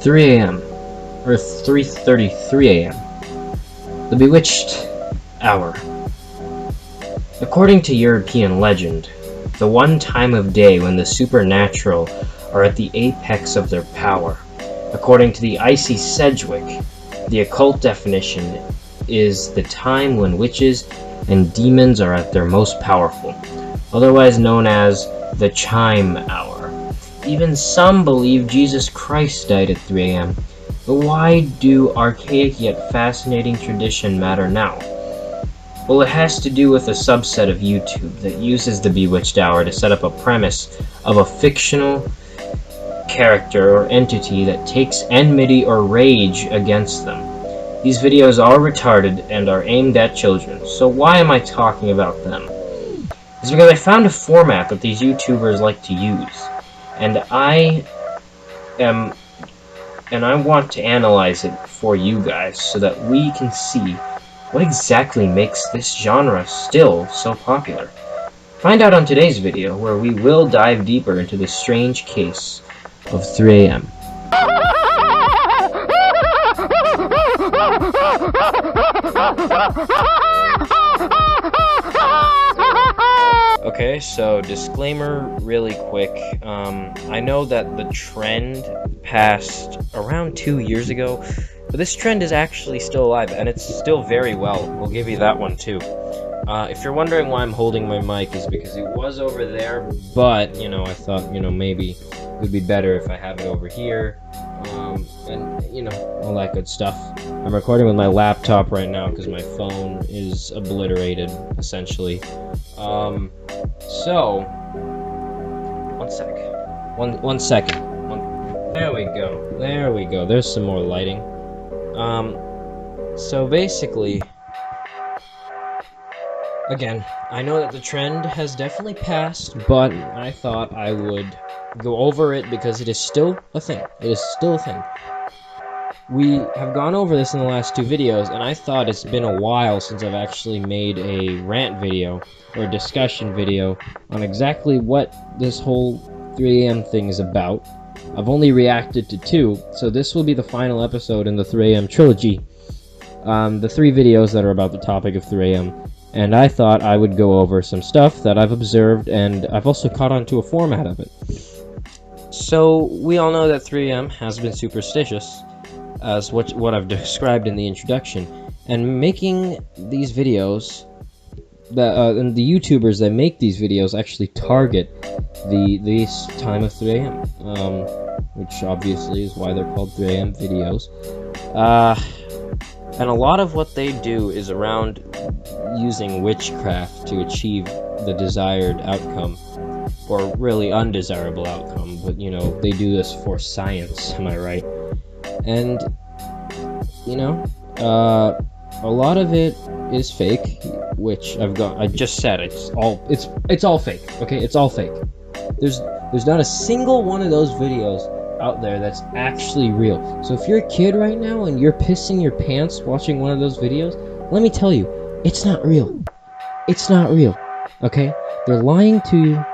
"3 a.m. or 3:33 a.m. The bewitched hour. According to European legend, the one time of day when the supernatural are at the apex of their power. According to the icy Sedgwick, the occult definition is the time when witches and demons are at their most powerful, otherwise known as the chime hour. Even some believe Jesus Christ died at 3 a.m. But why do archaic yet fascinating tradition matter now? Well, it has to do with a subset of YouTube that uses the bewitched hour to set up a premise of a fictional character or entity that takes enmity or rage against them. These videos are retarded and are aimed at children, so why am I talking about them? It's because I found a format that these YouTubers like to use, and I want to analyze it for you guys so that we can see what exactly makes this genre still so popular. Find out on today's video, where we will dive deeper into the strange case of 3 a.m. Okay, so disclaimer really quick. I know that the trend passed around 2 years ago, but this trend is actually still alive, and it's still very well. We'll give you that one too. If you're wondering why I'm holding my mic, is because it was over there, but, I thought, maybe it would be better if I have it over here, and, all that good stuff. I'm recording with my laptop right now because my phone is obliterated, essentially. So, one second. There we go. There's some more lighting. So basically, again, I know that the trend has definitely passed, but I thought I would go over it because it is still a thing. We have gone over this in the last 2 videos, and I thought it's been a while since I've actually made a rant video or discussion video on exactly what this whole 3 a.m. thing is about. I've only reacted to 2, so this will be the final episode in the 3 a.m. trilogy. The 3 videos that are about the topic of 3 a.m. And I thought I would go over some stuff that I've observed, and I've also caught on to a format of it. So, we all know that 3 a.m. has been superstitious, as what I've described in the introduction. And making these videos, and the YouTubers that make these videos actually target this time of 3 a.m., which obviously is why they're called 3 a.m. videos. And a lot of what they do is around using witchcraft to achieve the desired outcome, or really undesirable outcome, but they do this for science, am I right? And a lot of it is fake, which I just said it's all fake. Okay, it's all fake. There's not a single one of those videos out there that's actually real. So if you're a kid right now and you're pissing your pants watching one of those videos, let me tell you, it's not real. It's not real. Okay? They're lying to you.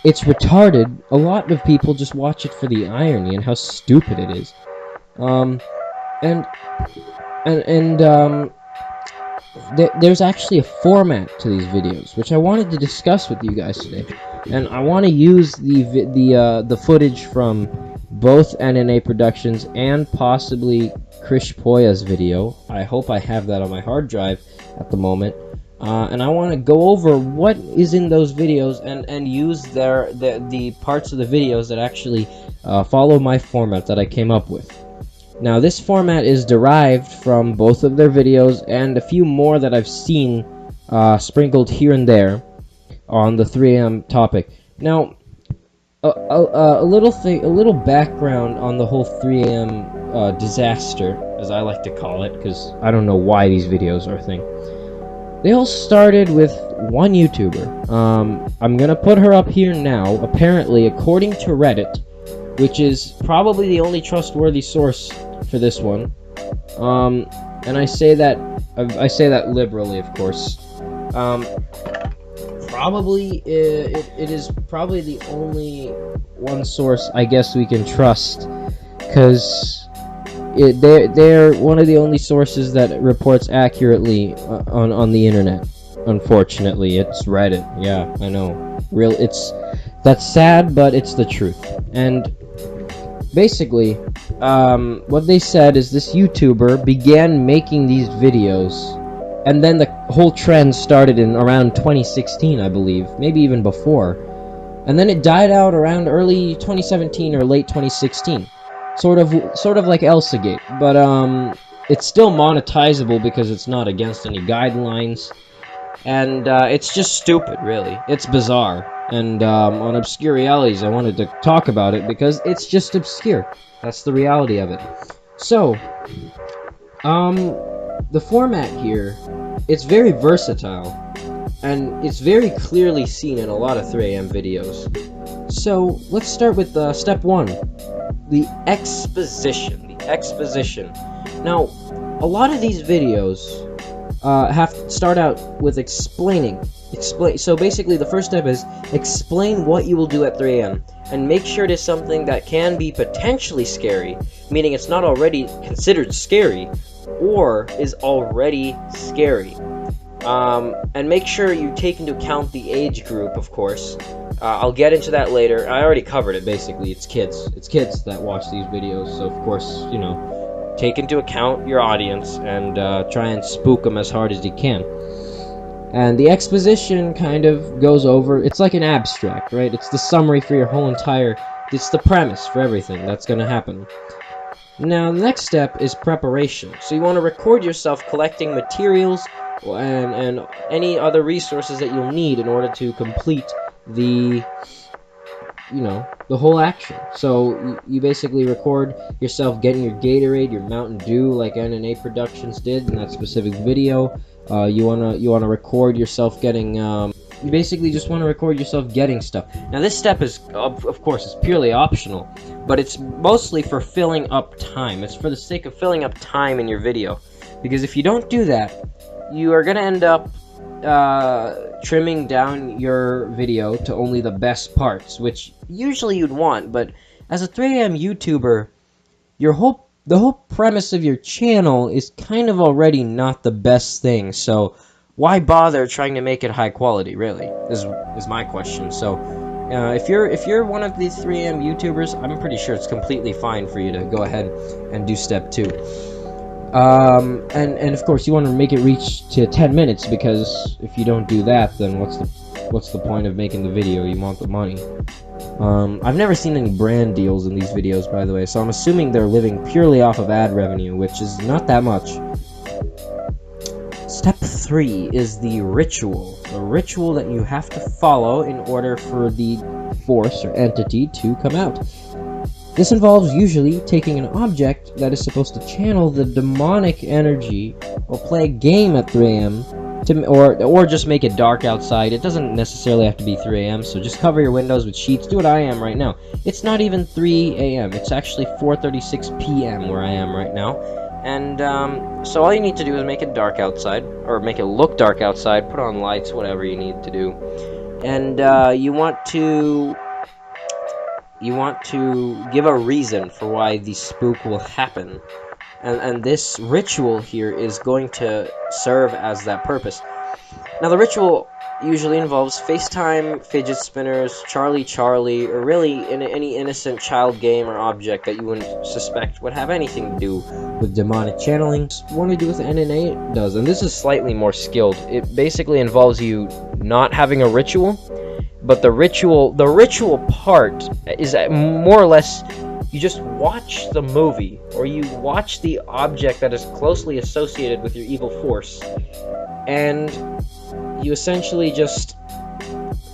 It's retarded. A lot of people just watch it for the irony and how stupid it is. There's actually a format to these videos, which I wanted to discuss with you guys today. And I want to use the footage from both NNA Productions and possibly Krish Poya's video. I hope I have that on my hard drive at the moment. And I want to go over what is in those videos and use the parts of the videos that actually follow my format that I came up with. Now, this format is derived from both of their videos and a few more that I've seen sprinkled here and there on the 3 a.m. topic. Now, a little background on the whole 3 a.m. Disaster, as I like to call it, because I don't know why these videos are a thing. They all started with one YouTuber. I'm gonna put her up here now. Apparently, according to Reddit, which is probably the only trustworthy source for this one, and I say that liberally, of course. probably it is probably the only one source I guess we can trust, because they're one of the only sources that reports accurately on the internet. Unfortunately, it's Reddit. Yeah, I know. That's sad, but it's the truth. And basically, what they said is this YouTuber began making these videos, and then the whole trend started in around 2016, I believe, maybe even before. And then it died out around early 2017 or late 2016. Sort of like Elsagate, but it's still monetizable because it's not against any guidelines, and it's just stupid, really. It's bizarre. And on Obscure Realities, I wanted to talk about it because it's just obscure. That's the reality of it. So, the format here, it's very versatile, and it's very clearly seen in a lot of 3AM videos. So, let's start with step 1. The exposition. Now, a lot of these videos have to start out with explaining. So basically, the first step is explain what you will do at 3 AM, and make sure it is something that can be potentially scary, meaning it's not already considered scary, or is already scary. And make sure you take into account the age group, of course. I'll get into that later. I already covered it, basically. It's kids. It's kids that watch these videos, so of course, you know, take into account your audience and try and spook them as hard as you can. And the exposition kind of goes over, it's like an abstract, right? It's the summary for your whole entire, it's the premise for everything that's going to happen. Now, the next step is preparation. So you want to record yourself collecting materials and any other resources that you'll need in order to complete the, you know, the whole action. So you basically record yourself getting your Gatorade, your Mountain Dew, like NNA Productions did in that specific video. You wanna record yourself getting. You basically just want to record yourself getting stuff. Now this step is, of course, it's purely optional, but it's mostly for filling up time. It's for the sake of filling up time in your video, because if you don't do that, you are gonna end up trimming down your video to only the best parts, which usually you'd want. But as a 3AM YouTuber, the whole premise of your channel is kind of already not the best thing, so why bother trying to make it high quality, really, is my question. So if you're one of these 3AM YouTubers, I'm pretty sure it's completely fine for you to go ahead and do step 2. And of course you want to make it reach to 10 minutes, because if you don't do that, then what's the point of making the video? You want the money. I've never seen any brand deals in these videos, by the way, so I'm assuming they're living purely off of ad revenue, which is not that much. Step 3 is the ritual that you have to follow in order for the force or entity to come out. This involves usually taking an object that is supposed to channel the demonic energy, or play a game at 3 AM, or just make it dark outside. It doesn't necessarily have to be 3 AM, so just cover your windows with sheets. Do what I am right now. It's not even 3 AM, it's actually 4:36 PM where I am right now. And so all you need to do is make it dark outside, or make it look dark outside, put on lights, whatever you need to do. And you want to give a reason for why the spook will happen. And this ritual here is going to serve as that purpose. Now, the ritual usually involves FaceTime, fidget spinners, Charlie, or really any innocent child game or object that you wouldn't suspect would have anything to do with demonic channeling. What to do with NNA does, and this is slightly more skilled. It basically involves you not having a ritual, but the ritual part is more or less, you just watch the movie, or you watch the object that is closely associated with your evil force, and you essentially just,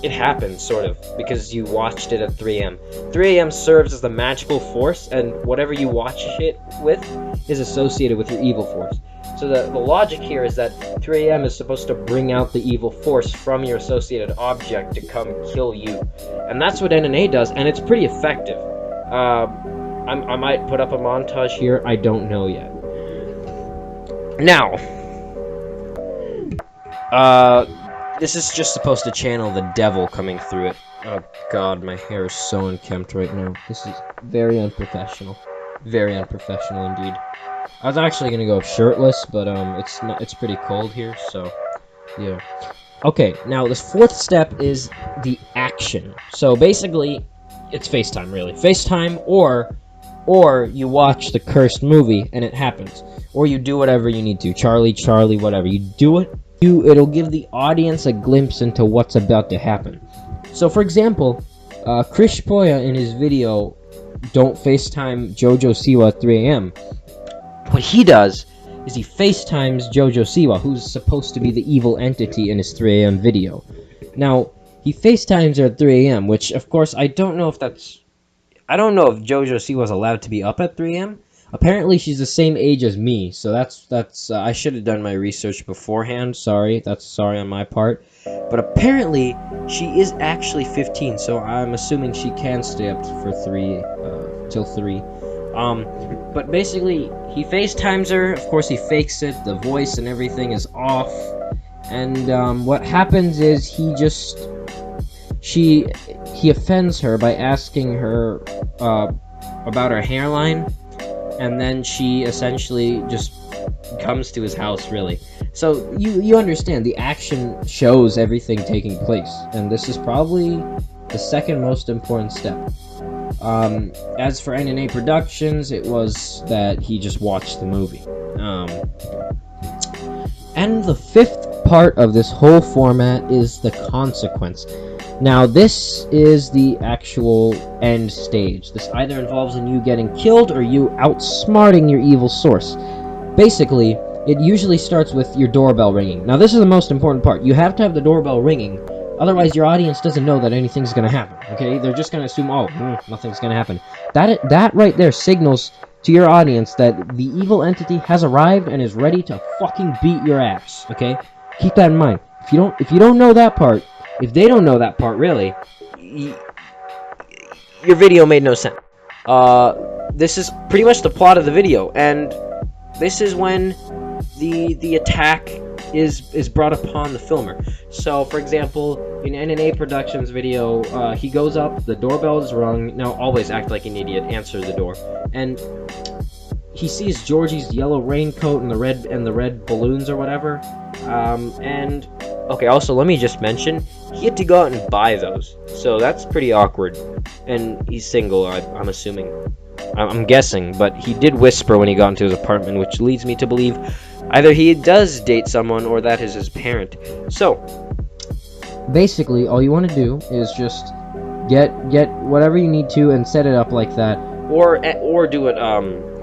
it happens, sort of, because you watched it at 3 AM. 3 AM serves as the magical force, and whatever you watch it with is associated with your evil force. So the logic here is that 3 AM is supposed to bring out the evil force from your associated object to come kill you. And that's what NNA does, and it's pretty effective. I might put up a montage here, I don't know yet. Now, This is just supposed to channel the devil coming through it. Oh god, my hair is so unkempt right now. This is very unprofessional. Very unprofessional indeed. I was actually gonna go shirtless, but it's pretty cold here, so yeah. Okay, now this fourth step is the action. So basically, it's FaceTime, really. FaceTime, or you watch the cursed movie and it happens, or you do whatever you need to. Charlie, whatever. You do it. It'll give the audience a glimpse into what's about to happen. So, for example, Krish Poya in his video, "Don't FaceTime Jojo Siwa at 3 a.m." What he does is he FaceTimes Jojo Siwa, who's supposed to be the evil entity in his 3 a.m. video. Now, he FaceTimes her at 3 a.m., which, of course, I don't know if Jojo Siwa's allowed to be up at 3 a.m. Apparently, she's the same age as me, so that's I should have done my research beforehand. Sorry on my part. But apparently, she is actually 15, so I'm assuming she can stay up for till 3. But basically, he FaceTimes her. Of course, he fakes it. The voice and everything is off. And what happens is he offends her by asking her about her hairline, and then she essentially just comes to his house, really. So you understand, the action shows everything taking place, and this is probably the second most important step. As for NNA Productions, it was that he just watched the movie. And the fifth part of this whole format is the consequence. Now, this is the actual end stage. This either involves in you getting killed or you outsmarting your evil source. Basically, it usually starts with your doorbell ringing. Now, this is the most important part. You have to have the doorbell ringing, otherwise your audience doesn't know that anything's gonna happen, okay? They're just gonna assume, nothing's gonna happen. That right there signals to your audience that the evil entity has arrived and is ready to fucking beat your ass, okay? Keep that in mind. If you don't know that part, if they don't know that part, really, your video made no sense. This is pretty much the plot of the video, and this is when the attack is brought upon the filmer. So, for example, in NNA Productions video, he goes up, the doorbell is rung. Now, always act like an idiot, answer the door, and he sees Georgie's yellow raincoat and the red balloons or whatever. And okay, also let me just mention, he had to go out and buy those, so that's pretty awkward. And he's single, I'm assuming. I'm guessing, but he did whisper when he got into his apartment, which leads me to believe either he does date someone or that is his parent. So, basically, all you want to do is just get whatever you need to and set it up like that, or do what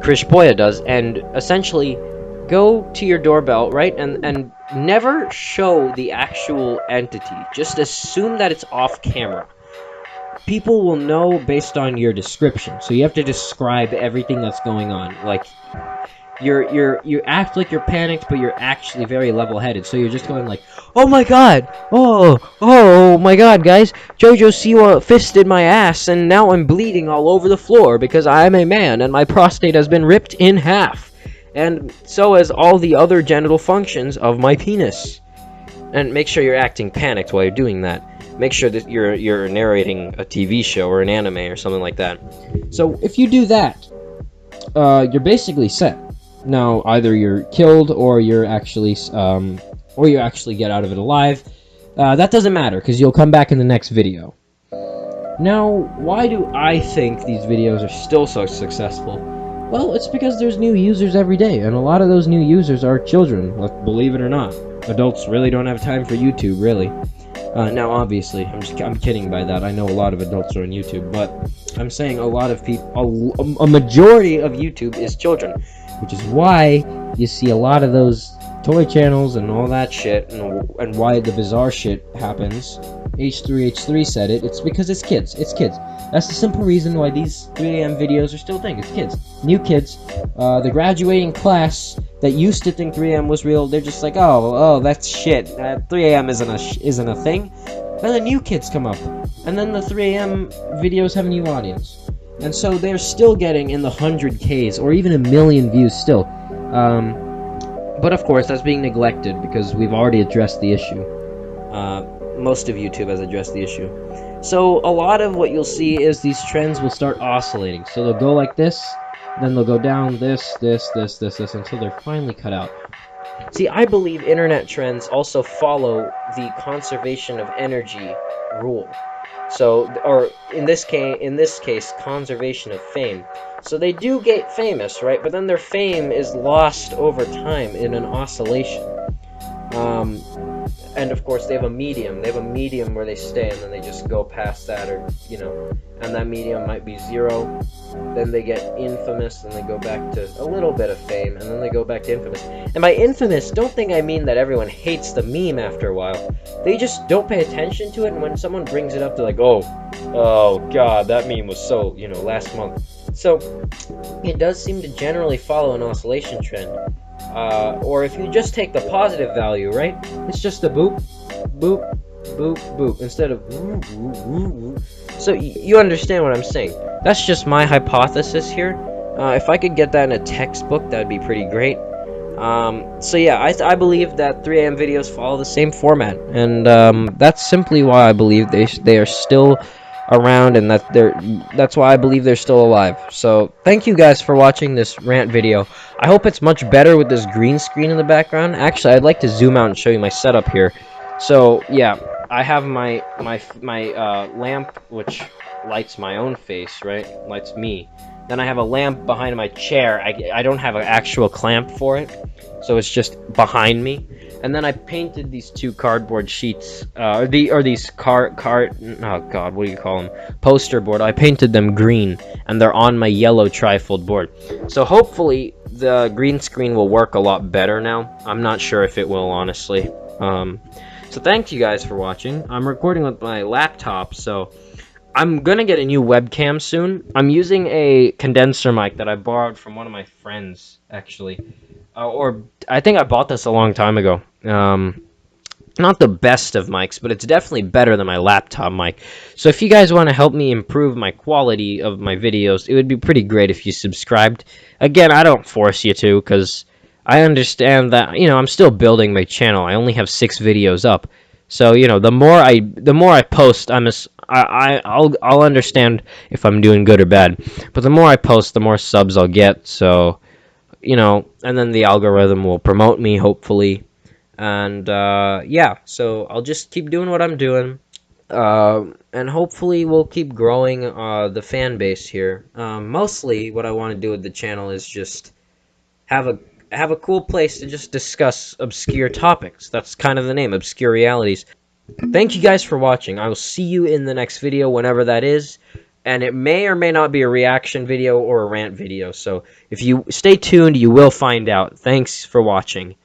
Krish Poya does, and essentially go to your doorbell, right, and never show the actual entity. Just assume that it's off camera. People will know based on your description, so you have to describe everything that's going on. Like, you act like you're panicked, but you're actually very level-headed. So you're just going like, "Oh my god! Oh my god, guys! Jojo Siwa fisted my ass, and now I'm bleeding all over the floor because I'm a man, and my prostate has been ripped in half. And so has all the other genital functions of my penis." And make sure you're acting panicked while you're doing that. Make sure that you're narrating a TV show or an anime or something like that. So if you do that, you're basically set. Now, either you're killed or you actually get out of it alive. That doesn't matter, because you'll come back in the next video. Now, why do I think these videos are still so successful? Well, it's because there's new users every day, and a lot of those new users are children, believe it or not. Adults really don't have time for YouTube, really. Now, obviously, I'm kidding by that. I know a lot of adults are on YouTube, but I'm saying a lot of people, a majority of YouTube is children, which is why you see a lot of those toy channels and all that shit, and why the bizarre shit happens. H3H3 said it. It's because it's kids. It's kids. That's the simple reason why these 3 a.m. videos are still a thing. It's kids. New kids. The graduating class that used to think 3 a.m. was real, they're just like, oh, that's shit. 3 a.m. isn't a thing. Then the new kids come up, and then the 3 a.m. videos have a new audience. And so they're still getting in the 100Ks, or even 1 million views still. But of course, that's being neglected, because we've already addressed the issue. Most of YouTube has addressed the issue. So a lot of what you'll see is these trends will start oscillating. So they'll go like this, then they'll go down this, until they're finally cut out. See, I believe internet trends also follow the conservation of energy rule. So, or in this case, conservation of fame. So they do get famous, right? But then their fame is lost over time in an oscillation. Um, and of course they have a medium. They have a medium where they stay, and then they just go past that, or and that medium might be 0. Then they get infamous, and they go back to a little bit of fame, and then they go back to infamous. And by infamous, don't think I mean that everyone hates the meme after a while. They just don't pay attention to it, and when someone brings it up, they're like, oh god, that meme was so, last month. So it does seem to generally follow an oscillation trend. Or if you just take the positive value, right? It's just a boop, boop, boop, boop, instead of woo, woo, woo, woo. So you understand what I'm saying. That's just my hypothesis here. If I could get that in a textbook, that'd be pretty great. So yeah, I believe that 3 a.m. videos follow the same format, and that's simply why I believe they are still around, and that's why I believe they're still alive. So thank you guys for watching this rant video. I hope it's much better with this green screen in the background. Actually, I'd like to zoom out and show you my setup here. So yeah, I have my lamp, which lights my own face, right? Lights me. Then I have a lamp behind my chair. I don't have an actual clamp for it, so it's just behind me. And then I painted these 2 cardboard sheets, oh god, what do you call them? Poster board. I painted them green, and they're on my yellow trifold board. So hopefully the green screen will work a lot better now. I'm not sure if it will, honestly. So thank you guys for watching. I'm recording with my laptop, so I'm gonna get a new webcam soon. I'm using a condenser mic that I borrowed from one of my friends, actually. Or I think I bought this a long time ago. Not the best of mics, but it's definitely better than my laptop mic. So if you guys want to help me improve my quality of my videos, it would be pretty great if you subscribed. Again, I don't force you to, because I understand that, I'm still building my channel. I only have 6 videos up. So, the more I post, I'll understand if I'm doing good or bad. But the more I post, the more subs I'll get. So, and then the algorithm will promote me, hopefully. And yeah, so I'll just keep doing what I'm doing. And hopefully we'll keep growing the fan base here. Mostly what I want to do with the channel is just have a cool place to just discuss obscure topics. That's kind of the name, Obscure Realities. Thank you guys for watching. I will see you in the next video, whenever that is. And it may or may not be a reaction video or a rant video. So if you stay tuned, you will find out. Thanks for watching.